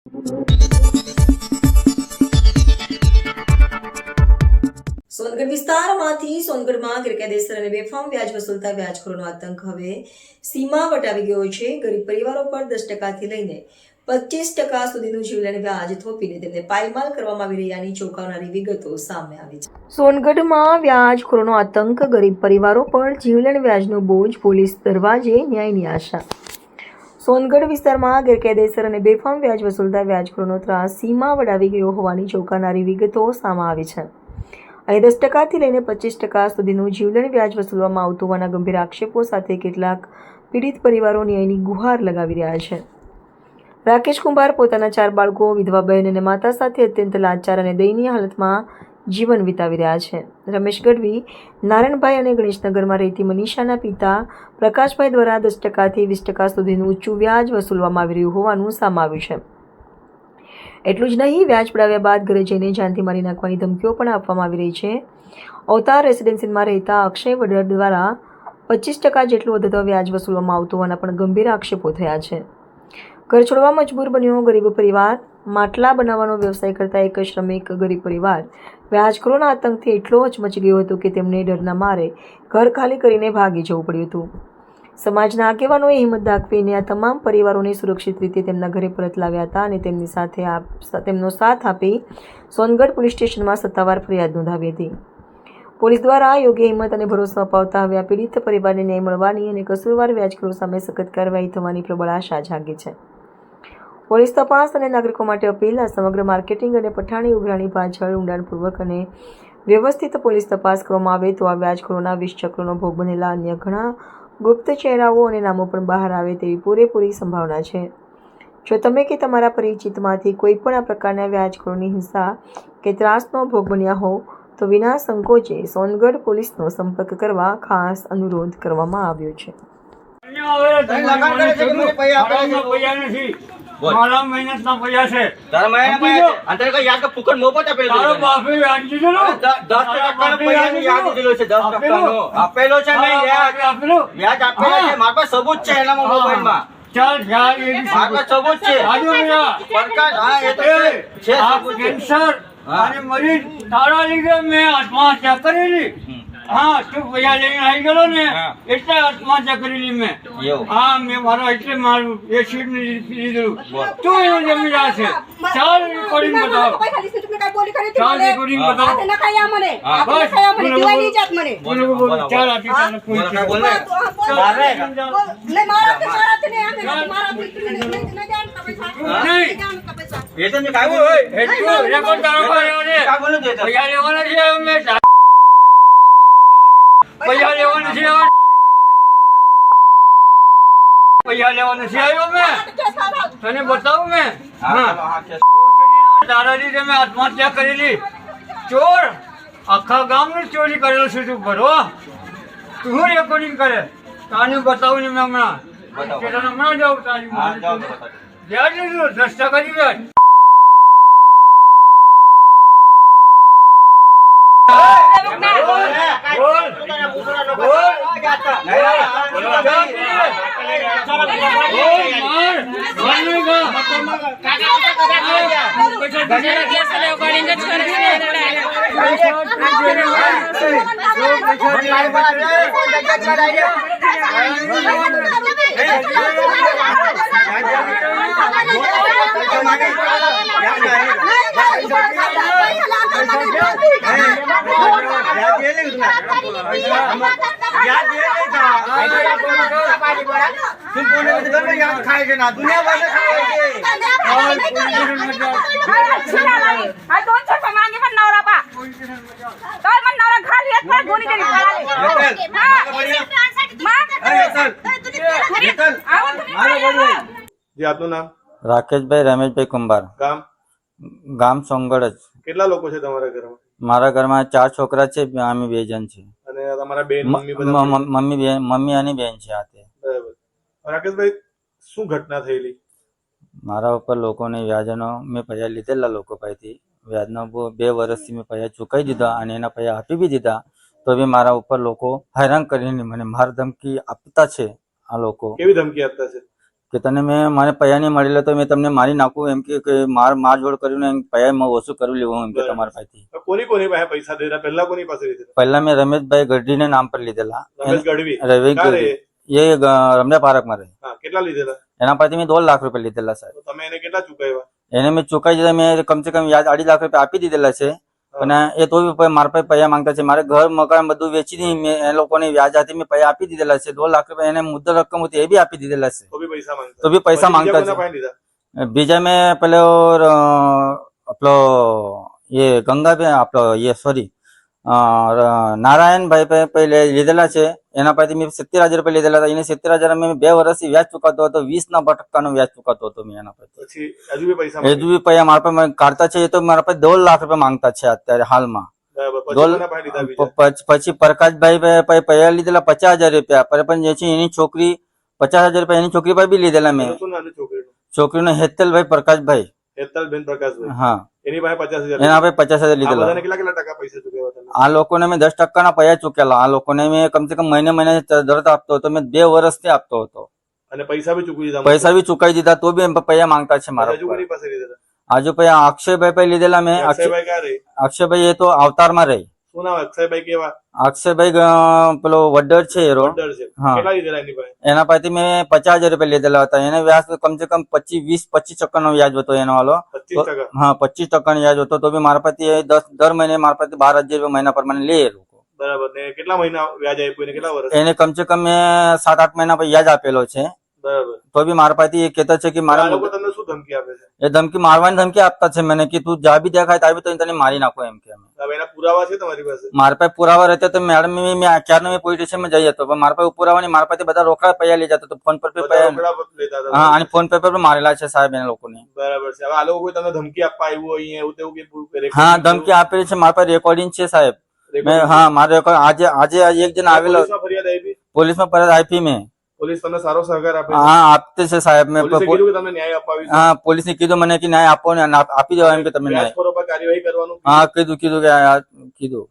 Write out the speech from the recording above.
સોનગઢ વિસ્તારમાંથી સોનગઢમાં ગેરકાયદેસર અને બેફામ વ્યાજ વસૂલતા વ્યાજખોરોનો આતંક હવે સીમા વટાવી ગયો છે. ગરીબ પરિવારો પર 10% લઈને 25% સુધીનું જીવલેણ વ્યાજ થોપીને તેમને પાયમાલ કરવામાં આવી રહ્યાની ચોંકાવનારી વિગતો સામે આવી છે. સોનગઢમાં વ્યાજખોરોનો આતંક, ગરીબ પરિવારો પર જીવલેણ વ્યાજનો બોજ, પોલીસ દરવાજે ન્યાયની આશા. સોનગઢ વિસ્તારમાં ગેરકાયદેસર અને બેફામ વ્યાજ વસૂલતા વ્યાજખોરોનો ત્રાસ સીમા વટાવી ગયો હોવાની ચોંકાવનારી વિગતો સામે આવી છે. અહીં 10%થી લઈને 25% સુધીનું જીવલેણ વ્યાજ વસૂલવામાં આવતું હોવાના ગંભીર આક્ષેપો સાથે કેટલાક પીડિત પરિવારો ન્યાયની ગુહાર લગાવી રહ્યા છે. રાકેશ કુંભાર પોતાના 4 બાળકો, વિધવા બહેન અને માતા સાથે અત્યંત લાચાર અને દયનીય હાલતમાં જીવન વિતાવી રહ્યા છે. રમેશ ગઢવી, નારાયણભાઈ અને ગણેશનગરમાં રહેતી મનીષાના પિતા પ્રકાશભાઈ દ્વારા 10%થી 20% સુધીનું ઊંચું વ્યાજ વસૂલવામાં આવી રહ્યું હોવાનું સામે આવ્યું છે. એટલું જ નહીં, વ્યાજ પડાવ્યા બાદ ઘરે જઈને જાનથી મારી નાખવાની ધમકીઓ પણ આપવામાં આવી રહી છે. અવતાર રેસિડેન્સીમાં રહેતા અક્ષય વડર દ્વારા 25% જેટલું વધતું વ્યાજ વસૂલવામાં આવતું હોવાના પણ ગંભીર આક્ષેપો થયા છે. ઘર છોડવા મજબૂર બન્યો ગરીબ પરિવાર. માટલા બનાવવાનો વ્યવસાય કરતા એક શ્રમિક ગરીબ પરિવાર વ્યાજખોરોના આતંકથી એટલો હચમચી ગયો હતો કે તેમને ડરના મારે ઘર ખાલી કરીને ભાગી જવું પડ્યું હતું. સમાજના આગેવાનોએ હિંમત દાખવીને આ તમામ પરિવારોને સુરક્ષિત રીતે તેમના ઘરે પરત લાવ્યા હતા અને તેમની સાથે તેમનો સાથ આપી સોનગઢ પોલીસ સ્ટેશનમાં સત્તાવાર ફરિયાદ નોંધાવી હતી. પોલીસ દ્વારા યોગ્ય હિંમત અને ભરોસો અપાવતા હવે આ પીડિત પરિવારને ન્યાય મળવાની અને કસૂરવાર વ્યાજખોરો સામે સખત કાર્યવાહી થવાની પ્રબળ આશા જાગી છે. પોલીસ તપાસ અને નાગરિકો માટે અપીલ. આ સમગ્ર માર્કેટિંગ અને પઠાણી ઉઘરાણી પાછળ ઊંડાણપૂર્વક અને વ્યવસ્થિત પોલીસ તપાસ કરવામાં આવે તો આ વ્યાજખોરોના 20 ચક્રોનો ભોગ બનેલા અન્ય ઘણા ગુપ્ત ચહેરાઓ અને નામો પણ બહાર આવે તેવી પૂરેપૂરી સંભાવના છે. જો તમે કે તમારા પરિચિતમાંથી કોઈ પણ આ પ્રકારના વ્યાજખોરોની હિંસા કે ત્રાસનો ભોગ બન્યા હો તો વિના સંકોચે સોનગઢ પોલીસનો સંપર્ક કરવા ખાસ અનુરોધ કરવામાં આવ્યો છે. મારા મહેનતના પૈસા છે. તારા મહેનતના પૈસા છે. અંતર કોઈ યાદ કે ફૂકટ મોપો આપેલો છે. તારો બાપે વ્યાજ દીધેલો. 10% પૈસાનો યાદ દીધેલો છે. 10%નો આપેલો છે નહીં યાદ આપેલો. વ્યાજ આપેલો છે. મારા પાસે સબૂત છે એના મોબાઈલમાં. ચાલ યાર એ મારા પાસે સબૂત છે. આજુ મિયા પ્રકાશ હા એ તો છે. આ કેન્સર અને મરીઝ તારા લીધે મેં આત્મહત્યા કરેલી. હા તું પૈસા લઈને આવી ગયો ને એટલે આત્મહત્યા કરેલી મેં. હા મેં મારા એટલે મારું એ સીટ લીધેલું. તું એનો જમીદાર છે. ચાલ રેકોર્ડિંગ બતાવ. ચાલ રેકોર્ડિંગ બતાવ. ચાલ આપી એ તો મેં કાઢ્યું હોય રેકોર્ડ તારો પૈસા લેવાના છે અમે પૈસા લેવાનું છે. પૈસા લેવાનું છે આવ્યો મેં તને બતાવું મેં. તારા લીધે મેં આત્મહત્યા કરેલી. ચોર આખા ગામનું ચોરી કરેલો છે. તું ભરો તું રેકોર્ડિંગ કરે તાને બતાવું ને મેં હમણાં હમણાં જાઉં તારી વ્યાજ લીધું 10% વ્યાજ. આપનું નામ? રાકેશભાઈ રમેશભાઈ કુંભાર. ગામ સોનગઢ જ. કેટલા લોકો છે તમારા ઘરમાં? મારા ઘરમાં 4 છોકરા છે, અમે 2 જણ છે. અને તમારા બેન મમ્મી અને બેન છે આતે. બરાબર. રાકેશભાઈ શું ઘટના થયેલી? મારા ઉપર લોકોને વ્યાજનો મેં પૈસા લીધેલા લોકો પાસેથી. વ્યાજનો 2 વર્ષથી મેં પૈસા ચૂકવી દીધા અને એના પૈસા આપી બી દીધા તો બી મારા ઉપર લોકો હેરાન કરીને મને માર ધમકી આપતા છે. આ લોકો કેવી ધમકી આપતા છે? કે તને મેં મને પૈયા નહીં મળેલો તો મેં તમને મારી નાખું એમ કે મારઝોડ કરીને એમ પૈયા મેં ઓછું કરી લેવું એમ કે તમારા પાસેથી. તો કોની પાસે પૈસા દીધા? પહેલા કોની પાસે લીધેલા? પહેલા મેં રમેશભાઈ ગઢવીને નામ પર લીધેલા. રમેશ ગઢવી. રવિ ક્યાં રહે? એ રમજા પાર્કમાં રહે. હા, કેટલા લીધેલા? એના પાસેથી મેં 2 લાખ રૂપિયા લીધેલા સાહેબ. તો તમે એને કેટલા ચૂકવ્યા? એને મેં ચુકાઈ દીધા. મેં કમસે કમ વ્યાજ 2.5 લાખ રૂપિયા આપી દીધેલા છે. અને એ તો બી મારા પાસે પૈયા માંગતા છે. મારે ઘર મકાન બધું વેચી મેં એ લોકોને વ્યાજ હાથે મેં પૈયા આપી દીધેલા છે. 2 લાખ રૂપિયા એને મુદ્દલ રકમ હતી એ બી આપી દીધેલા છે. તો બી પૈસા માંગતા? તો બી પૈસા પછી બીજા માંગતા કોના છે. પાસે લીધા? બીજા મેં પેલો આપલો એ ગંગાબેન આપલો એ સોરી નારાયણભાઈ પાસે લીધેલા છે. એના પાસેથી મેં 70,000 રૂપિયા લીધેલા હતા. એને 70,000 મેં 2 વર્ષથી વ્યાજ ચૂકવતો હતો. 20% વ્યાજ ચૂકવતો હતો મેં એના પાસે. પછી હજુ બી પૈસા હજુ બી પૈસા મારા પાસે કાઢતા છે. એ તો મારા પાસે 2 લાખ રૂપિયા માંગતા છે અત્યારે હાલમાં. બરાબર. પછી કોના પાસે લીધા બીજા? પછી પ્રકાશભાઈ પાસે પૈસા લીધેલા 50,000 રૂપિયા. પણ જે છે એની છોકરી 50,000 રૂપિયા એની છોકરી પાસે બી લીધેલા મેં. શું નામ છે છોકરીનું? છોકરીનો હેતલભાઈ પ્રકાશભાઈ. હેતલબેન પ્રકાશભાઈ. હા, એની પાસે 50,000. એના પાસે 50,000 આ લીધેલા. બધાને કેટલા કેટલા ટકા પૈસા ચૂકવ્યા તમે? આ લોકોને મેં 10% પૈસા ચૂકેલા. આ લોકોને મેં કમસે કમ મહિને દરત આપતો હતો. મેં 2 વર્ષથી આપતો હતો. અને પૈસા બી ચૂકવી દીધા? પૈસા બી ચુકાઈ દીધા તો બી એમ પૈસા માંગતા છે મારા હજુ ઉપર. કોની પાસે લીધેલા? આજુ પૈસા અક્ષયભાઈ પાસે લીધેલા મેં. અક્ષયભાઈ ક્યાં રહે? અક્ષયભાઈ એ તો અવતારમાં રહી. શું નામ? અક્ષયભાઈ કેવા? અક્ષયભાઈ પેલો વડર છે એરો. વડર છે. હા. કેટલા લીધેલા એની પાસે? એના પાસેથી મેં 50,000 રૂપિયા લીધેલા હતા. એને વ્યાજ તો કમસે કમ 25% નો વ્યાજ હતો એનો વાલો. 25%? હા, 25% વ્યાજ હતો. તો બી મારા પાસેથી દર મહિને મારા પાસેથી 12,000 રૂપિયા મહિના પ્રમાણે લે એ લોકો. બરાબર. ને કેટલા મહિના વ્યાજ આપ્યું એને? કેટલા વર્ષ? એને કમસે કમ મેં 7-8 મહિના પર વ્યાજ આપેલો છે. બરાબર. તો બી મારા પાસેથી એ કહેતા છે કે આ મારા લોકો તમને શું ધમકી આપે છે? એ ધમકી મારવાની ધમકી આપતા છે મને કે તું જા બી દેખાય ત્યાં બી તો તને મારી નાખો એમ કે. હવે એના પુરાવા છે તમારી પાસે? મારા પાસે પુરાવા રહેતા તો મેડમ મેં ક્યારનો મેં પોલીસ સ્ટેશનમાં જઈ હતો. પણ મારા પાસે પુરાવા નહીં. મારા પાસે બધા રોકડા પૈયા લઈ જતો હતો. ફોન પર બધા પૈયા. રોકડા લેતા હતા? હા, અને ફોન પે પર મારેલા છે સાહેબ એને લોકોને. બરાબર છે. હવે આ લોકો કોઈ તમને ધમકી આપવા આવ્યું હોય અહીંયા એવું તેવું કે? હા, ધમકી આપેલી છે. મારા પાસે રેકોર્ડિંગ છે સાહેબ. મેં હા મારે આજે એક જણ આવેલો. પોલીસમાં ફરિયાદ આપી? પોલીસમાં ફરિયાદ આપી મેં. પોલીસ તમને સારો સહકાર આપે? હા, આપતે છે સાહેબ. મેં પોલીસે કીધું કે તમને ન્યાય અપાવીશું? હા, પોલીસને કીધું મને કે ન્યાય આપો ને આપી દેવા એમ કે તમે ન્યાય. વ્યાજખોરો પર કાર્યવાહી કરવાનું? હા, કીધું કે કીધું.